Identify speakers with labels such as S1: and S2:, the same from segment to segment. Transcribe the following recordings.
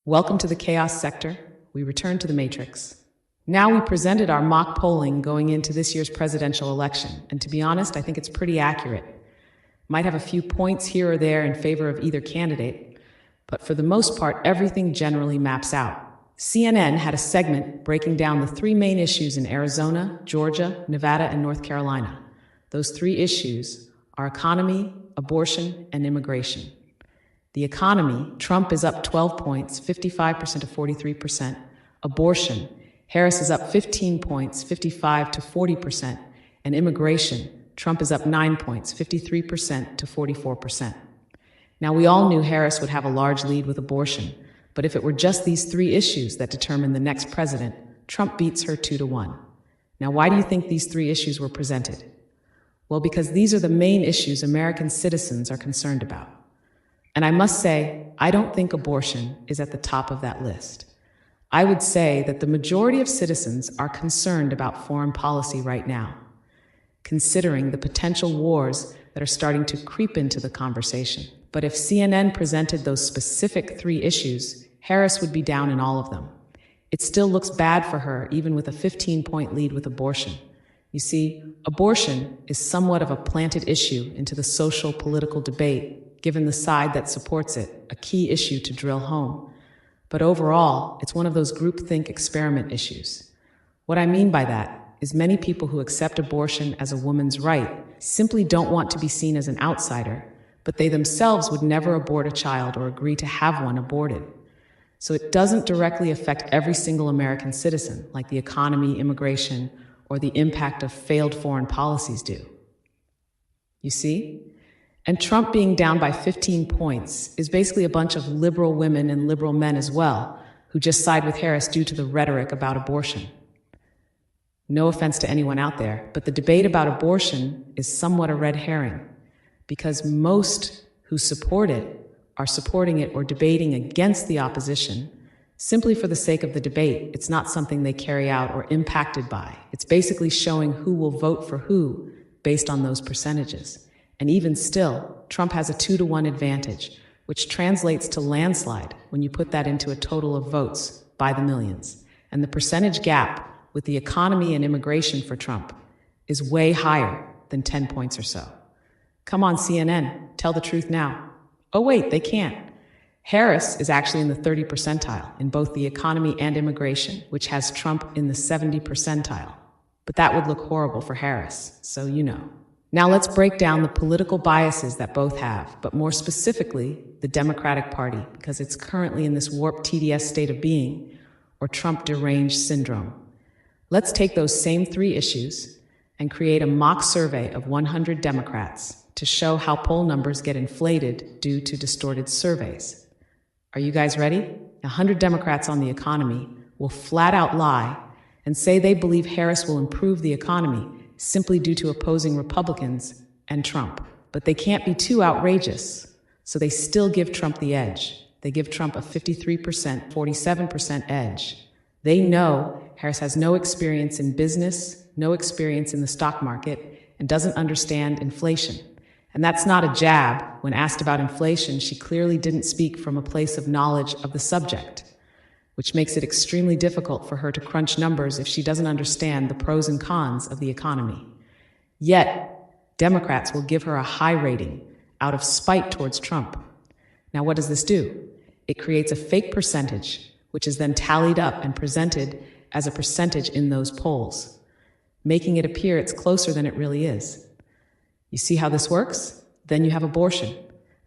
S1: Welcome to the chaos sector. We return to the matrix. Now we presented our mock polling going into this year's presidential election, and to be honest, I think it's pretty accurate. Might have a few points here or there in favor of either candidate, but for the most part, everything generally maps out. CNN had a segment breaking down the three main issues in Arizona, Georgia, Nevada, and North Carolina. Those three issues are economy, abortion, and immigration. The economy, Trump is up 12 points, 55% to 43%. Abortion, Harris is up 15 points, 55 to 40%. And immigration, Trump is up 9 points, 53% to 44%. Now, we all knew Harris would have a large lead with abortion, but if it were just these three issues that determine the next president, Trump beats her 2-1. Now, why do you think these three issues were presented? Well, because these are the main issues American citizens are concerned about. And I must say, I don't think abortion is at the top of that list. I would say that the majority of citizens are concerned about foreign policy right now, considering the potential wars that are starting to creep into the conversation. But if CNN presented those specific three issues, Harris would be down in all of them. It still looks bad for her, even with a 15-point lead with abortion. You see, abortion is somewhat of a planted issue into the social political debate, given the side that supports it, a key issue to drill home. But overall, it's one of those groupthink experiment issues. What I mean by that is many people who accept abortion as a woman's right simply don't want to be seen as an outsider, but they themselves would never abort a child or agree to have one aborted. So it doesn't directly affect every single American citizen, like the economy, immigration, or the impact of failed foreign policies do. You see? And Trump being down by 15 points is basically a bunch of liberal women and liberal men as well, who just side with Harris due to the rhetoric about abortion. No offense to anyone out there, but the debate about abortion is somewhat a red herring, because most who support it are supporting it or debating against the opposition simply for the sake of the debate. It's not something they carry out or impacted by. It's basically showing who will vote for who based on those percentages. And even still, Trump has a 2-1 advantage, which translates to landslide when you put that into a total of votes by the millions. And the percentage gap with the economy and immigration for Trump is way higher than 10 points or so. Come on, CNN, tell the truth now. Oh wait, they can't. Harris is actually in the 30 percentile in both the economy and immigration, which has Trump in the 70 percentile. But that would look horrible for Harris, so you know. Now let's break down the political biases that both have, but more specifically, the Democratic Party, because it's currently in this warped TDS state of being, or Trump deranged syndrome. Let's take those same three issues and create a mock survey of 100 Democrats to show how poll numbers get inflated due to distorted surveys. Are you guys ready? 100 Democrats on the economy will flat out lie and say they believe Harris will improve the economy simply due to opposing Republicans and Trump. But they can't be too outrageous, so they still give Trump the edge. They give Trump a 53%, 47% edge. They know Harris has no experience in business, no experience in the stock market, and doesn't understand inflation. And that's not a jab. When asked about inflation, she clearly didn't speak from a place of knowledge of the subject, which makes it extremely difficult for her to crunch numbers if she doesn't understand the pros and cons of the economy. Yet, Democrats will give her a high rating out of spite towards Trump. Now, what does this do? It creates a fake percentage, which is then tallied up and presented as a percentage in those polls, making it appear it's closer than it really is. You see how this works? Then you have abortion.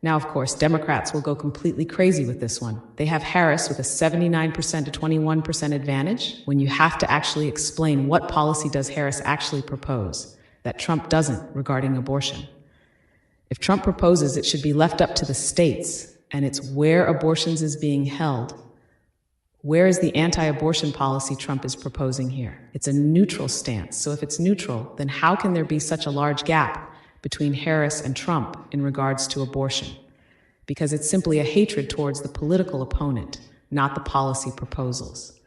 S1: Now, of course, Democrats will go completely crazy with this one. They have Harris with a 79% to 21% advantage when you have to actually explain what policy does Harris actually propose that Trump doesn't regarding abortion. If Trump proposes it should be left up to the states, and it's where abortions is being held. Where is the anti-abortion policy Trump is proposing here? It's a neutral stance. So if it's neutral, then how can there be such a large gap between Harris and Trump in regards to abortion? Because it's simply a hatred towards the political opponent, not the policy proposals.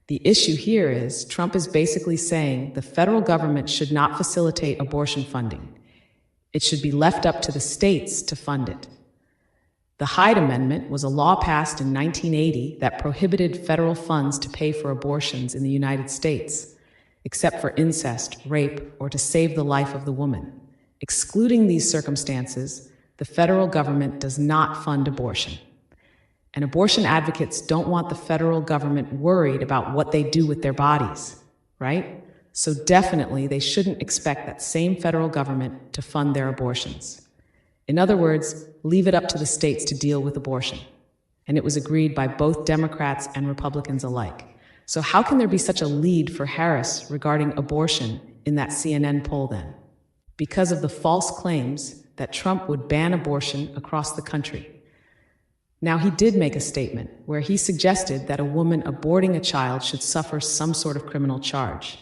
S1: The issue here is Trump is basically saying the federal government should not facilitate abortion funding. It should be left up to the states to fund it. The Hyde Amendment was a law passed in 1980 that prohibited federal funds to pay for abortions in the United States, except for incest, rape, or to save the life of the woman. Excluding these circumstances, the federal government does not fund abortion. And abortion advocates don't want the federal government worried about what they do with their bodies, right? So definitely they shouldn't expect that same federal government to fund their abortions. In other words, leave it up to the states to deal with abortion. And it was agreed by both Democrats and Republicans alike. So how can there be such a lead for Harris regarding abortion in that CNN poll then? Because of the false claims that Trump would ban abortion across the country. Now, he did make a statement where he suggested that a woman aborting a child should suffer some sort of criminal charge.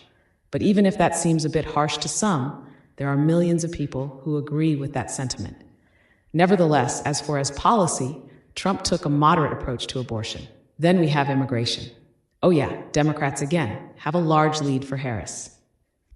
S1: But even if that seems a bit harsh to some, there are millions of people who agree with that sentiment. Nevertheless, as for his policy, Trump took a moderate approach to abortion. Then we have immigration. Oh yeah, Democrats again have a large lead for Harris.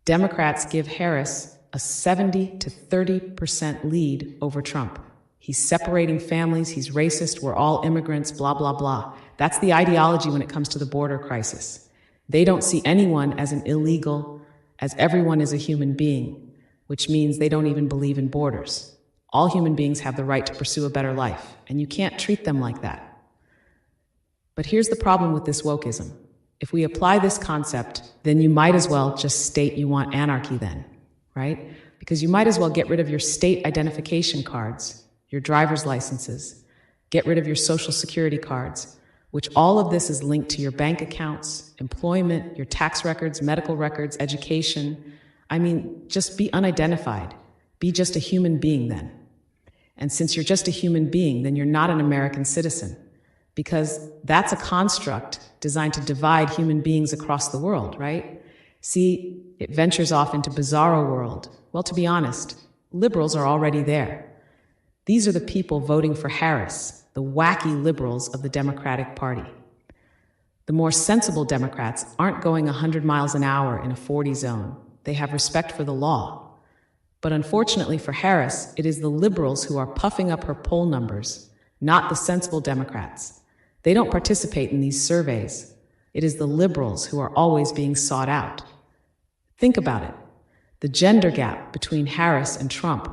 S1: Democrats give Harris a 70 to 30% lead over Trump. He's separating families, he's racist, we're all immigrants, blah, blah, blah. That's the ideology when it comes to the border crisis. They don't see anyone as an illegal, as everyone is a human being, which means they don't even believe in borders. All human beings have the right to pursue a better life, and you can't treat them like that. But here's the problem with this wokeism. If we apply this concept, then you might as well just state you want anarchy then, right? Because you might as well get rid of your state identification cards, your driver's licenses, get rid of your social security cards, which all of this is linked to your bank accounts, employment, your tax records, medical records, education. I mean, just be unidentified. Be just a human being then. And since you're just a human being, then you're not an American citizen, because that's a construct designed to divide human beings across the world, right? See, it ventures off into bizarro world. Well, to be honest, liberals are already there. These are the people voting for Harris, the wacky liberals of the Democratic Party. The more sensible Democrats aren't going 100 miles an hour in a 40 zone. They have respect for the law. But unfortunately for Harris, it is the liberals who are puffing up her poll numbers, not the sensible Democrats. They don't participate in these surveys. It is the liberals who are always being sought out. Think about it. The gender gap between Harris and Trump.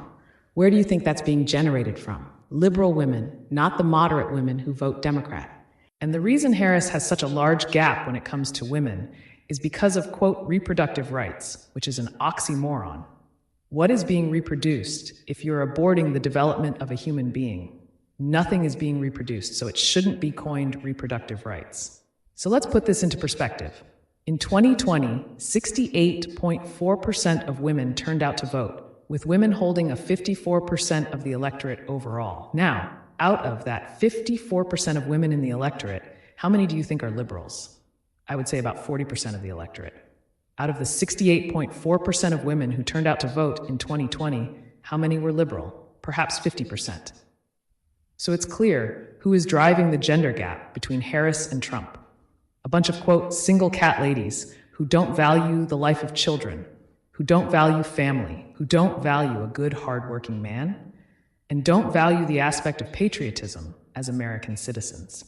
S1: Where do you think that's being generated from? Liberal women, not the moderate women who vote Democrat. And the reason Harris has such a large gap when it comes to women is because of, quote, reproductive rights, which is an oxymoron. What is being reproduced if you're aborting the development of a human being? Nothing is being reproduced, so it shouldn't be coined reproductive rights. So let's put this into perspective. In 2020, 68.4% of women turned out to vote, with women holding a 54% of the electorate overall. Now, out of that 54% of women in the electorate, how many do you think are liberals? I would say about 40% of the electorate. Out of the 68.4% of women who turned out to vote in 2020, how many were liberal? Perhaps 50%. So it's clear who is driving the gender gap between Harris and Trump. A bunch of, quote, single cat ladies who don't value the life of children, who don't value family, who don't value a good, hardworking man, and don't value the aspect of patriotism as American citizens.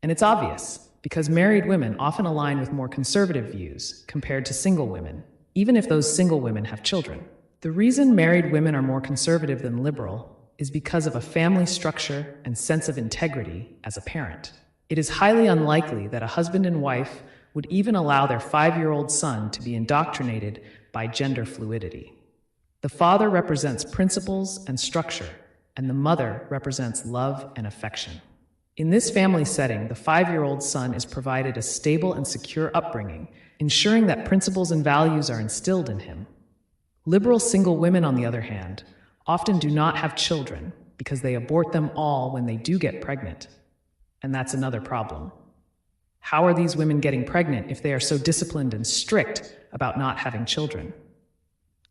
S1: And it's obvious, because married women often align with more conservative views compared to single women, even if those single women have children. The reason married women are more conservative than liberal is because of a family structure and sense of integrity as a parent. It is highly unlikely that a husband and wife would even allow their 5-year-old son to be indoctrinated by gender fluidity. The father represents principles and structure, and the mother represents love and affection. In this family setting, the 5-year-old son is provided a stable and secure upbringing, ensuring that principles and values are instilled in him. Liberal single women, on the other hand, often do not have children because they abort them all when they do get pregnant. And that's another problem. How are these women getting pregnant if they are so disciplined and strict about not having children?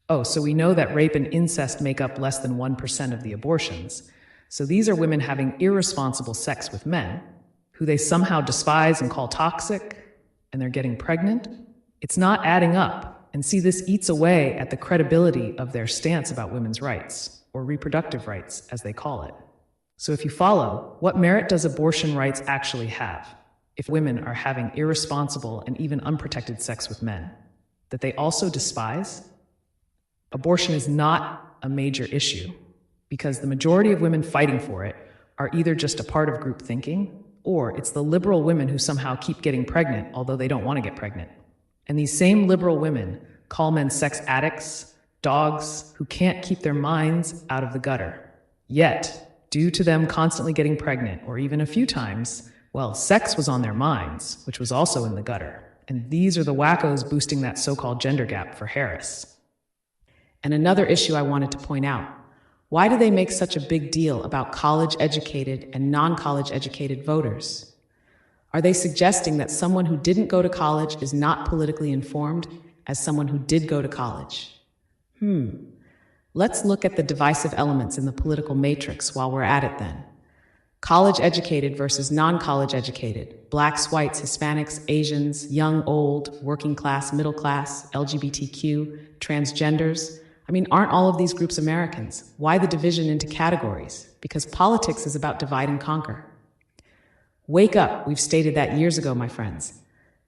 S1: Oh, so we know that rape and incest make up less than 1% of the abortions. So these are women having irresponsible sex with men, who they somehow despise and call toxic, and they're getting pregnant? It's not adding up, and see, this eats away at the credibility of their stance about women's rights, or reproductive rights, as they call it. So if you follow, what merit does abortion rights actually have if women are having irresponsible and even unprotected sex with men that they also despise? Abortion is not a major issue because the majority of women fighting for it are either just a part of group thinking or it's the liberal women who somehow keep getting pregnant although they don't want to get pregnant. And these same liberal women call men sex addicts, dogs who can't keep their minds out of the gutter. Yet, due to them constantly getting pregnant, or even a few times, well, sex was on their minds, which was also in the gutter. And these are the wackos boosting that so-called gender gap for Harris. And another issue I wanted to point out, why do they make such a big deal about college-educated and non-college-educated voters? Are they suggesting that someone who didn't go to college is not politically informed as someone who did go to college? Let's look at the divisive elements in the political matrix while we're at it then. College-educated versus non-college educated, blacks, whites, Hispanics, Asians, young, old, working class, middle class, LGBTQ, transgenders. Aren't all of these groups Americans? Why the division into categories? Because politics is about divide and conquer. Wake up, we've stated that years ago, my friends.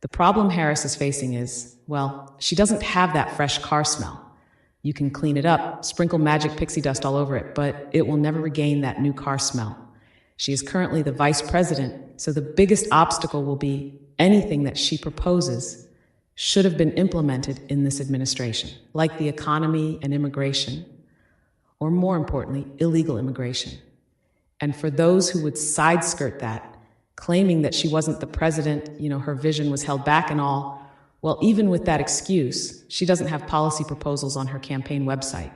S1: The problem Harris is facing is, well, she doesn't have that fresh car smell. You can clean it up, sprinkle magic pixie dust all over it, but it will never regain that new car smell. She is currently the vice president, so the biggest obstacle will be anything that she proposes should have been implemented in this administration, like the economy and immigration, or more importantly, illegal immigration. And for those who would side-skirt that, claiming that she wasn't the president, her vision was held back and all, well, even with that excuse, she doesn't have policy proposals on her campaign website.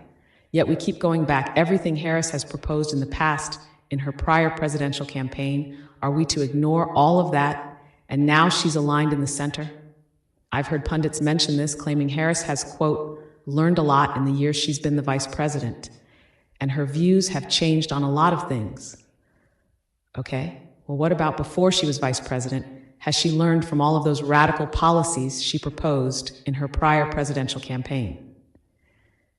S1: Yet we keep going back. Everything Harris has proposed in the past, in her prior presidential campaign, are we to ignore all of that, and now she's aligned in the center? I've heard pundits mention this, claiming Harris has, quote, learned a lot in the years she's been the vice president, and her views have changed on a lot of things. Okay, well, what about before she was vice president? Has she learned from all of those radical policies she proposed in her prior presidential campaign?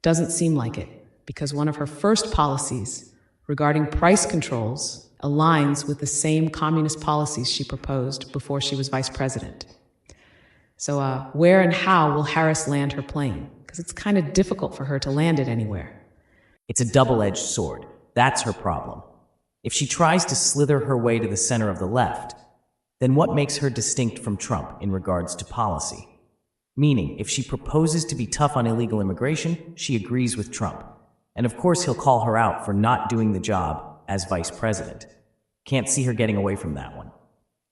S1: Doesn't seem like it, because one of her first policies regarding price controls aligns with the same communist policies she proposed before she was vice president. So where and how will Harris land her plane? Because it's kind of difficult for her to land it anywhere.
S2: It's a double-edged sword. That's her problem. If she tries to slither her way to the center of the left, then what makes her distinct from Trump in regards to policy? Meaning, if she proposes to be tough on illegal immigration, she agrees with Trump. And of course, he'll call her out for not doing the job as vice president. Can't see her getting away from that one.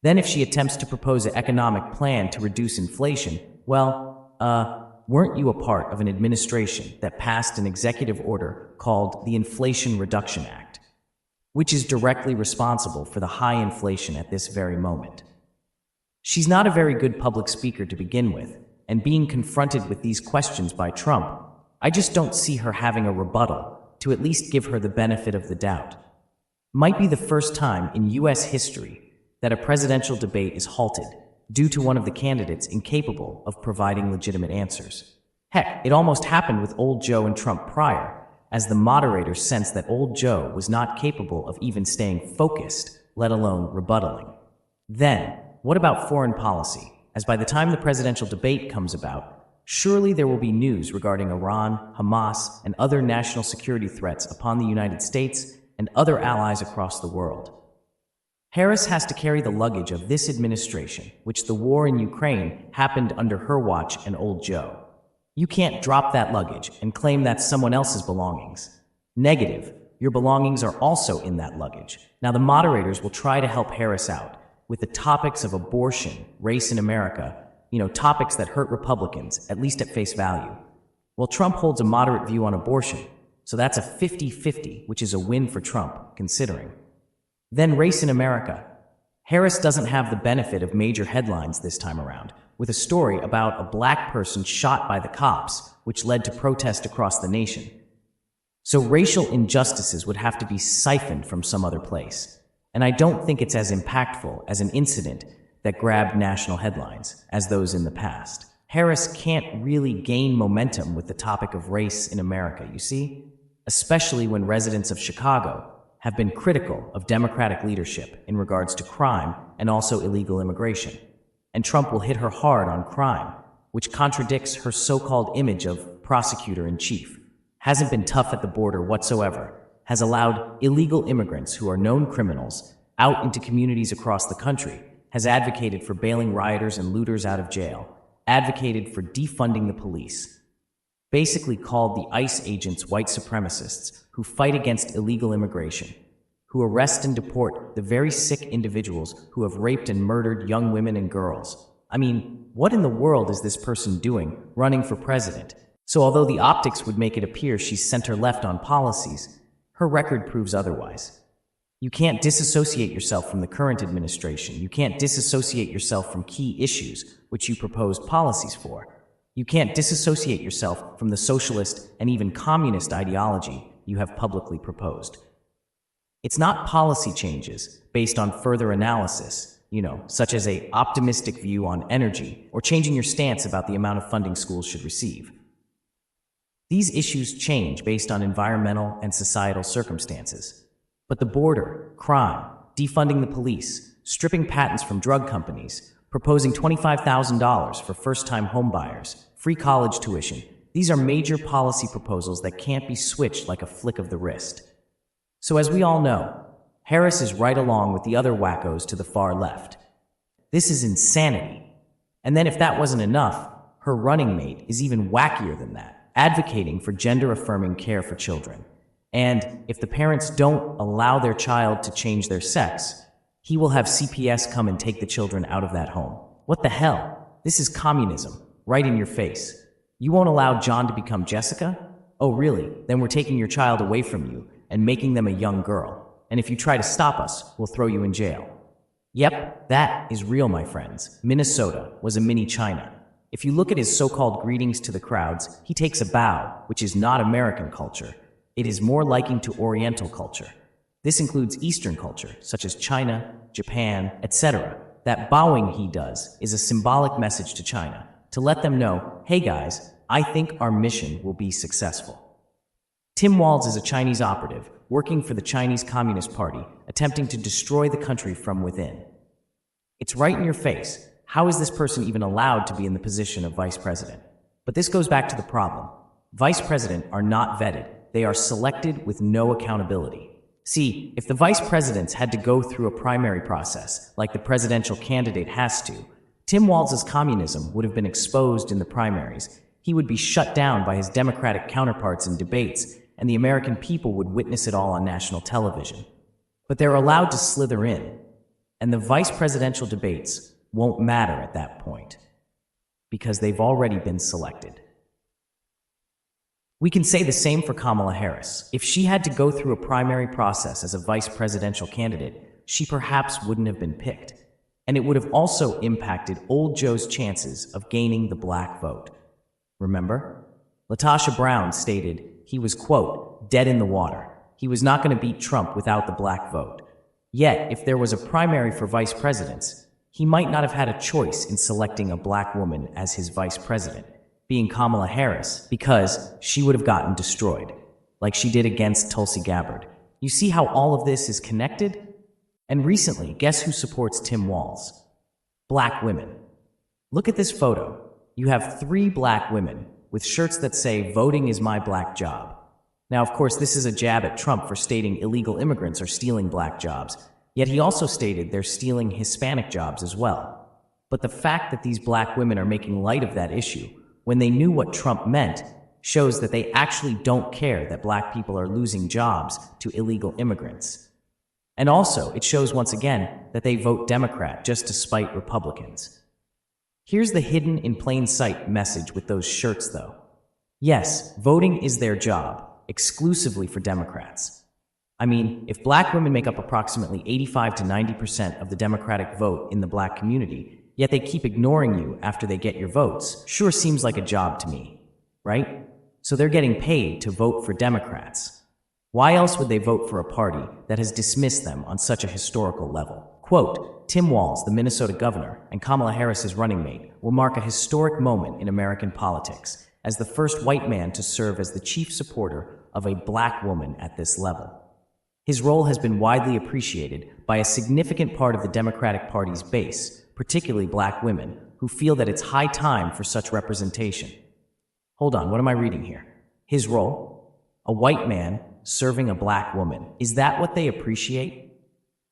S2: Then if she attempts to propose an economic plan to reduce inflation, well, weren't you a part of an administration that passed an executive order called the Inflation Reduction Act, which is directly responsible for the high inflation at this very moment? She's not a very good public speaker to begin with, and being confronted with these questions by Trump, I just don't see her having a rebuttal to at least give her the benefit of the doubt. Might be the first time in US history that a presidential debate is halted due to one of the candidates incapable of providing legitimate answers. Heck, it almost happened with old Joe and Trump prior, as the moderators sensed that old Joe was not capable of even staying focused, let alone rebuttaling. Then, what about foreign policy? As by the time the presidential debate comes about, surely there will be news regarding Iran, Hamas, and other national security threats upon the United States and other allies across the world. Harris has to carry the luggage of this administration, which the war in Ukraine happened under her watch and old Joe. You can't drop that luggage and claim that's someone else's belongings. Negative, your belongings are also in that luggage. Now the moderators will try to help Harris out with the topics of abortion, race in America, topics that hurt Republicans, at least at face value. Well, Trump holds a moderate view on abortion, so that's a 50-50, which is a win for Trump, considering. Then race in America. Harris doesn't have the benefit of major headlines this time around, with a story about a black person shot by the cops, which led to protest across the nation. So racial injustices would have to be siphoned from some other place. And I don't think it's as impactful as an incident that grabbed national headlines as those in the past. Harris can't really gain momentum with the topic of race in America, you see? Especially when residents of Chicago have been critical of Democratic leadership in regards to crime and also illegal immigration. And Trump will hit her hard on crime, which contradicts her so-called image of prosecutor-in-chief. Hasn't been tough at the border whatsoever, has allowed illegal immigrants who are known criminals out into communities across the country, has advocated for bailing rioters and looters out of jail, advocated for defunding the police, basically called the ICE agents white supremacists who fight against illegal immigration, who arrest and deport the very sick individuals who have raped and murdered young women and girls. I mean, what in the world is this person doing running for president? So although the optics would make it appear she's center-left on policies, her record proves otherwise. You can't disassociate yourself from the current administration. You can't disassociate yourself from key issues which you proposed policies for. You can't disassociate yourself from the socialist and even communist ideology you have publicly proposed. It's not policy changes based on further analysis, such as an optimistic view on energy or changing your stance about the amount of funding schools should receive. These issues change based on environmental and societal circumstances. But the border, crime, defunding the police, stripping patents from drug companies, proposing $25,000 for first-time homebuyers, free college tuition, these are major policy proposals that can't be switched like a flick of the wrist. So as we all know, Harris is right along with the other wackos to the far left. This is insanity. And then if that wasn't enough, her running mate is even wackier than that, advocating for gender-affirming care for children. And if the parents don't allow their child to change their sex, he will have CPS come and take the children out of that home. What the hell? This is communism, right in your face. You won't allow John to become Jessica? Oh, really? Then we're taking your child away from you and making them a young girl. And if you try to stop us, we'll throw you in jail. Yep, that is real, my friends. Minnesota was a mini China. If you look at his so-called greetings to the crowds, he takes a bow, which is not American culture. It is more liking to Oriental culture. This includes Eastern culture, such as China, Japan, etc. That bowing he does is a symbolic message to China, to let them know, hey guys, I think our mission will be successful. Tim Walz is a Chinese operative, working for the Chinese Communist Party, attempting to destroy the country from within. It's right in your face. How is this person even allowed to be in the position of vice president? But this goes back to the problem. Vice president are not vetted. They are selected with no accountability. See, if the vice presidents had to go through a primary process, like the presidential candidate has to, Tim Walz's communism would have been exposed in the primaries. He would be shut down by his Democratic counterparts in debates, and the American people would witness it all on national television. But they're allowed to slither in, and the vice presidential debates won't matter at that point, because they've already been selected. We can say the same for Kamala Harris. If she had to go through a primary process as a vice presidential candidate, she perhaps wouldn't have been picked. And it would have also impacted old Joe's chances of gaining the black vote. Remember? Latasha Brown stated he was, quote, dead in the water. He was not going to beat Trump without the black vote. Yet, if there was a primary for vice presidents, he might not have had a choice in selecting a black woman as his vice president, being Kamala Harris, because she would have gotten destroyed, like she did against Tulsi Gabbard. You see how all of this is connected? And recently, guess who supports Tim Walz? Black women. Look at this photo. You have 3 black women with shirts that say, "Voting is my black job." Now, of course, this is a jab at Trump for stating illegal immigrants are stealing black jobs, yet he also stated they're stealing Hispanic jobs as well. But the fact that these black women are making light of that issue when they knew what Trump meant shows that they actually don't care that black people are losing jobs to illegal immigrants. And also, it shows once again that they vote Democrat just to spite Republicans. Here's the hidden in plain sight message with those shirts, though. Yes, voting is their job, exclusively for Democrats. I mean, if black women make up approximately 85 to 90% of the Democratic vote in the black community, yet they keep ignoring you after they get your votes, sure seems like a job to me, right? So they're getting paid to vote for Democrats. Why else would they vote for a party that has dismissed them on such a historical level? Quote, Tim Walz, the Minnesota governor, and Kamala Harris's running mate, will mark a historic moment in American politics as the first white man to serve as the chief supporter of a black woman at this level. His role has been widely appreciated by a significant part of the Democratic Party's base, particularly black women, who feel that it's high time for such representation. Hold on, what am I reading here? His role? A white man serving a black woman. Is that what they appreciate?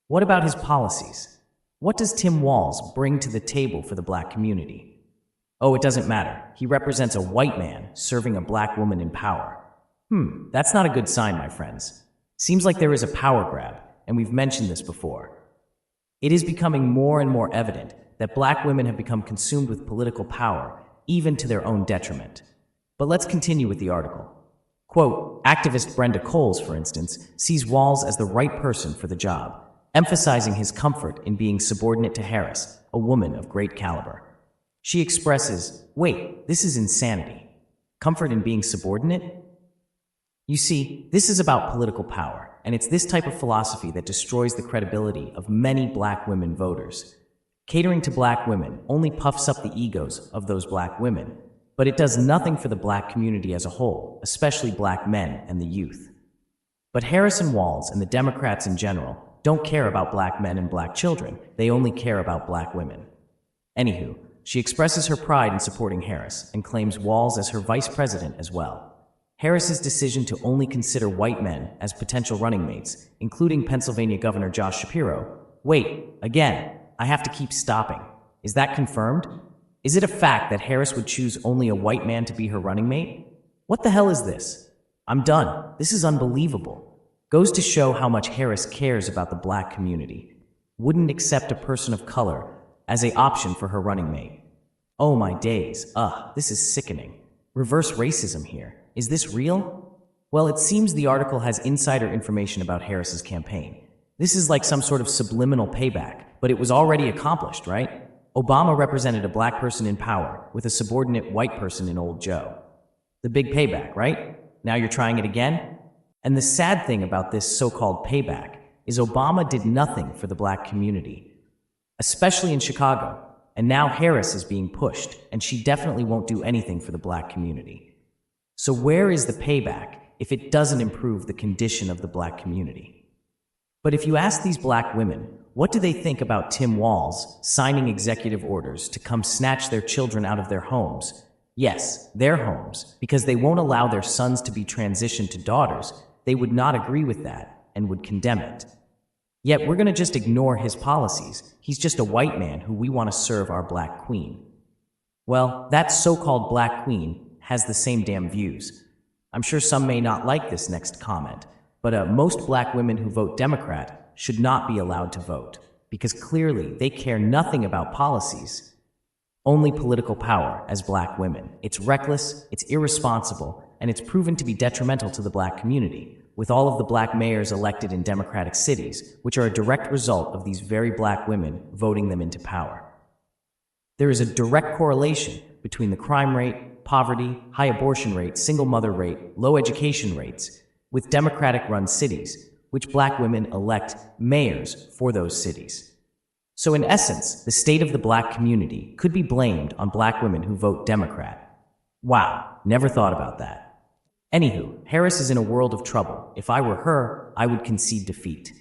S2: What about his policies? What does Tim Walz bring to the table for the black community? Oh, it doesn't matter. He represents a white man serving a black woman in power. That's not a good sign, my friends. Seems like there is a power grab, and we've mentioned this before. It is becoming more and more evident that black women have become consumed with political power, even to their own detriment. But let's continue with the article. Quote, activist Brenda Coles, for instance, sees Walz as the right person for the job, emphasizing his comfort in being subordinate to Harris, a woman of great caliber. She expresses, wait, this is insanity. Comfort in being subordinate? You see, this is about political power, and it's this type of philosophy that destroys the credibility of many black women voters. Catering to black women only puffs up the egos of those black women, but it does nothing for the black community as a whole, especially black men and the youth. But Harris and Walz and the Democrats in general don't care about black men and black children. They only care about black women. Anywho, she expresses her pride in supporting Harris and claims Walz as her vice president as well. Harris's decision to only consider white men as potential running mates, including Pennsylvania Governor Josh Shapiro. Wait, again, I have to keep stopping. Is that confirmed? Is it a fact that Harris would choose only a white man to be her running mate? What the hell is this? I'm done. This is unbelievable. Goes to show how much Harris cares about the black community. Wouldn't accept a person of color as an option for her running mate. Oh my days, this is sickening. Reverse racism here. Is this real? Well, it seems the article has insider information about Harris's campaign. This is like some sort of subliminal payback, but it was already accomplished, right? Obama represented a black person in power with a subordinate white person in old Joe. The big payback, right? Now you're trying it again? And the sad thing about this so-called payback is Obama did nothing for the black community, especially in Chicago. And now Harris is being pushed, and she definitely won't do anything for the black community. So where is the payback if it doesn't improve the condition of the black community? But if you ask these black women, what do they think about Tim Walz signing executive orders to come snatch their children out of their homes? Yes, their homes, because they won't allow their sons to be transitioned to daughters. They would not agree with that and would condemn it. Yet we're going to just ignore his policies. He's just a white man who we want to serve our black queen. Well, that so-called black queen has the same damn views. I'm sure some may not like this next comment, but most black women who vote Democrat should not be allowed to vote, because clearly they care nothing about policies, only political power as black women. It's reckless, it's irresponsible, and it's proven to be detrimental to the black community, with all of the black mayors elected in Democratic cities, which are a direct result of these very black women voting them into power. There is a direct correlation between the crime rate, poverty, high abortion rate, single mother rate, low education rates, with Democratic-run cities, which black women elect mayors for those cities. So in essence, the state of the black community could be blamed on black women who vote Democrat. Wow, never thought about that. Anywho, Harris is in a world of trouble. If I were her, I would concede defeat.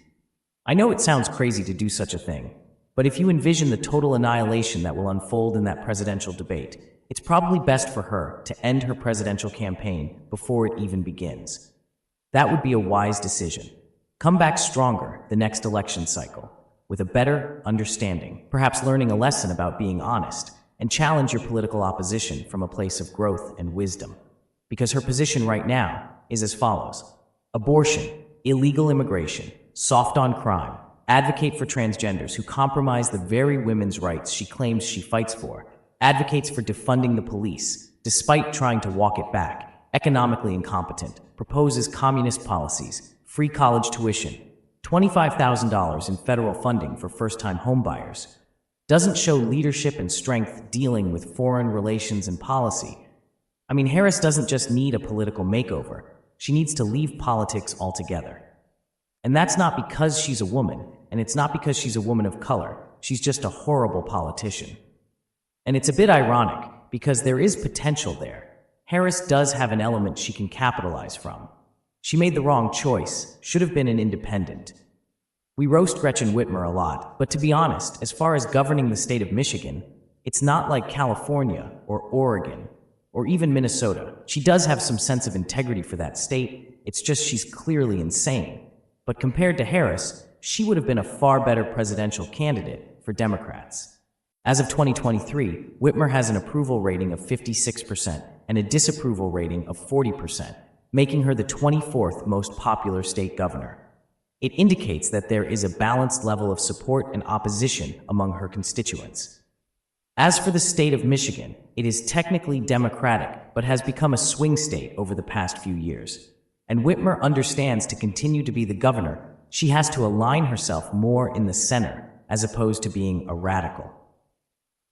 S2: I know it sounds crazy to do such a thing, but if you envision the total annihilation that will unfold in that presidential debate, it's probably best for her to end her presidential campaign before it even begins. That would be a wise decision. Come back stronger the next election cycle, with a better understanding, perhaps learning a lesson about being honest, and challenge your political opposition from a place of growth and wisdom. Because her position right now is as follows: abortion, illegal immigration, soft on crime, advocate for transgenders who compromise the very women's rights she claims she fights for, advocates for defunding the police, despite trying to walk it back, economically incompetent, proposes communist policies, free college tuition, $25,000 in federal funding for first-time homebuyers, doesn't show leadership and strength dealing with foreign relations and policy. I mean, Harris doesn't just need a political makeover, she needs to leave politics altogether. And that's not because she's a woman, and it's not because she's a woman of color, she's just a horrible politician. And it's a bit ironic, because there is potential there. Harris does have an element she can capitalize from. She made the wrong choice, should have been an independent. We roast Gretchen Whitmer a lot, but to be honest, as far as governing the state of Michigan, it's not like California or Oregon or even Minnesota. She does have some sense of integrity for that state, it's just she's clearly insane. But compared to Harris, she would have been a far better presidential candidate for Democrats. As of 2023, Whitmer has an approval rating of 56% and a disapproval rating of 40%, making her the 24th most popular state governor. It indicates that there is a balanced level of support and opposition among her constituents. As for the state of Michigan, it is technically Democratic, but has become a swing state over the past few years. And Whitmer understands to continue to be the governor, she has to align herself more in the center, as opposed to being a radical.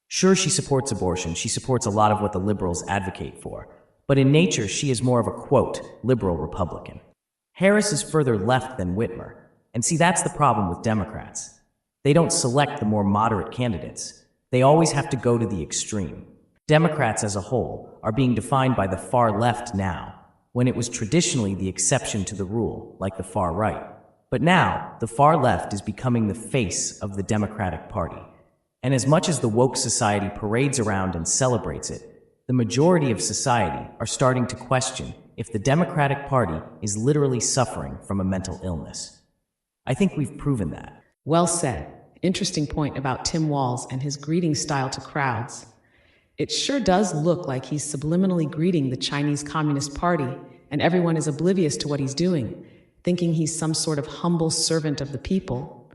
S2: Sure, she supports abortion, she supports a lot of what the liberals advocate for, but in nature, she is more of a, quote, liberal Republican. Harris is further left than Whitmer, and see, that's the problem with Democrats. They don't select the more moderate candidates. They always have to go to the extreme. Democrats as a whole are being defined by the far left now, when it was traditionally the exception to the rule, like the far right. But now, the far left is becoming the face of the Democratic Party. And as much as the woke society parades around and celebrates it, the majority of society are starting to question if the Democratic Party is literally suffering from a mental illness. I think we've proven that.
S1: Well said. Interesting point about Tim Walz and his greeting style to crowds. It sure does look like he's subliminally greeting the Chinese Communist Party, and everyone is oblivious to what he's doing, thinking he's some sort of humble servant of the people,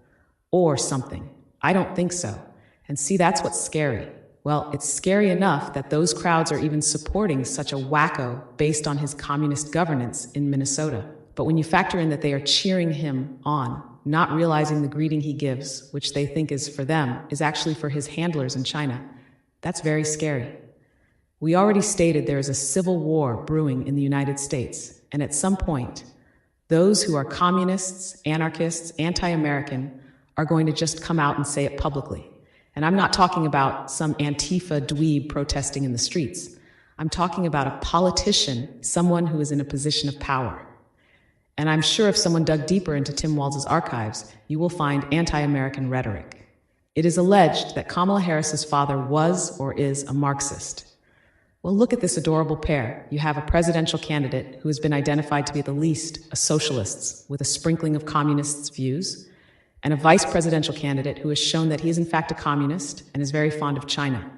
S1: or something. I don't think so. And see, that's what's scary. Well, it's scary enough that those crowds are even supporting such a wacko based on his communist governance in Minnesota. But when you factor in that they are cheering him on, not realizing the greeting he gives, which they think is for them, is actually for his handlers in China, that's very scary. We already stated there is a civil war brewing in the United States, and at some point, those who are communists, anarchists, anti-American are going to just come out and say it publicly. And I'm not talking about some Antifa dweeb protesting in the streets. I'm talking about a politician, someone who is in a position of power. And I'm sure if someone dug deeper into Tim Walz's archives, you will find anti-American rhetoric. It is alleged that Kamala Harris's father was or is a Marxist. Well, look at this adorable pair. You have a presidential candidate who has been identified to be at the least a socialist with a sprinkling of communists' views, and a vice presidential candidate who has shown that he is in fact a communist and is very fond of China.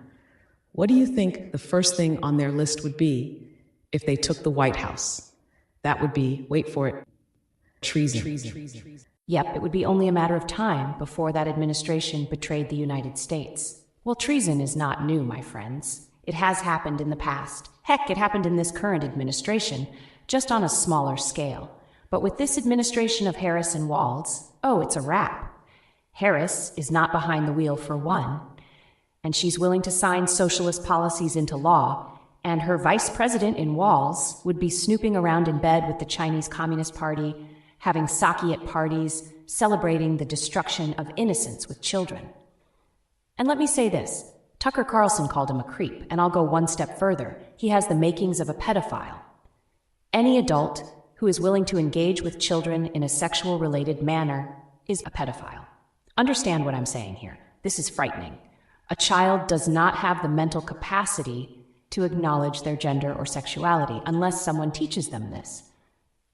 S1: What do you think the first thing on their list would be if they took the White House? That would be, wait for it, treason.
S3: Yep, it would be only a matter of time before that administration betrayed the United States. Well, treason is not new, my friends. It has happened in the past. Heck, it happened in this current administration, just on a smaller scale. But with this administration of Harris and Walz, oh, it's a wrap. Harris is not behind the wheel for one, and she's willing to sign socialist policies into law, and her vice president in Walz would be snooping around in bed with the Chinese Communist Party, having sake at parties, celebrating the destruction of innocence with children. And let me say this, Tucker Carlson called him a creep, and I'll go one step further. He has the makings of a pedophile. Any adult who is willing to engage with children in a sexual-related manner is a pedophile. Understand what I'm saying here. This is frightening. A child does not have the mental capacity to acknowledge their gender or sexuality unless someone teaches them this.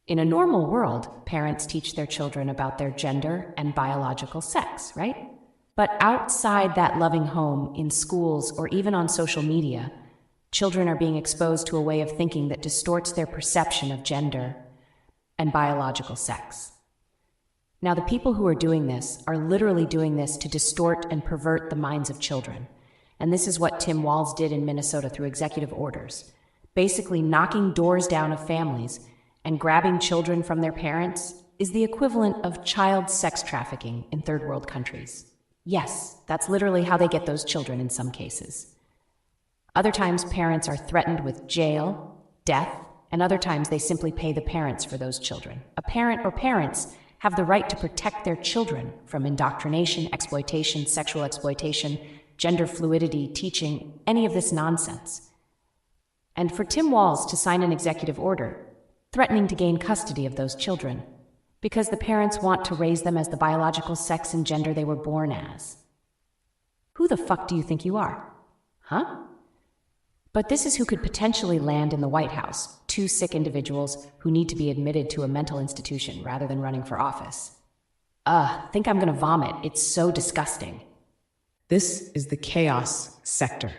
S3: In a normal world, parents teach their children about their gender and biological sex, right? But outside that loving home, in schools, or even on social media, children are being exposed to a way of thinking that distorts their perception of gender and biological sex. Now, the people who are doing this are literally doing this to distort and pervert the minds of children. And this is what Tim Walz did in Minnesota through executive orders, basically knocking doors down of families and grabbing children from their parents is the equivalent of child sex trafficking in third world countries. Yes, that's literally how they get those children in some cases. Other times, parents are threatened with jail, death, and other times they simply pay the parents for those children. A parent or parents have the right to protect their children from indoctrination, exploitation, sexual exploitation, gender fluidity, teaching, any of this nonsense. And for Tim Walz to sign an executive order, threatening to gain custody of those children, because the parents want to raise them as the biological sex and gender they were born as. Who the fuck do you think you are? Huh? But this is who could potentially land in the White House, two sick individuals who need to be admitted to a mental institution rather than running for office. Think I'm gonna vomit. It's so disgusting.
S1: This is the chaos sector.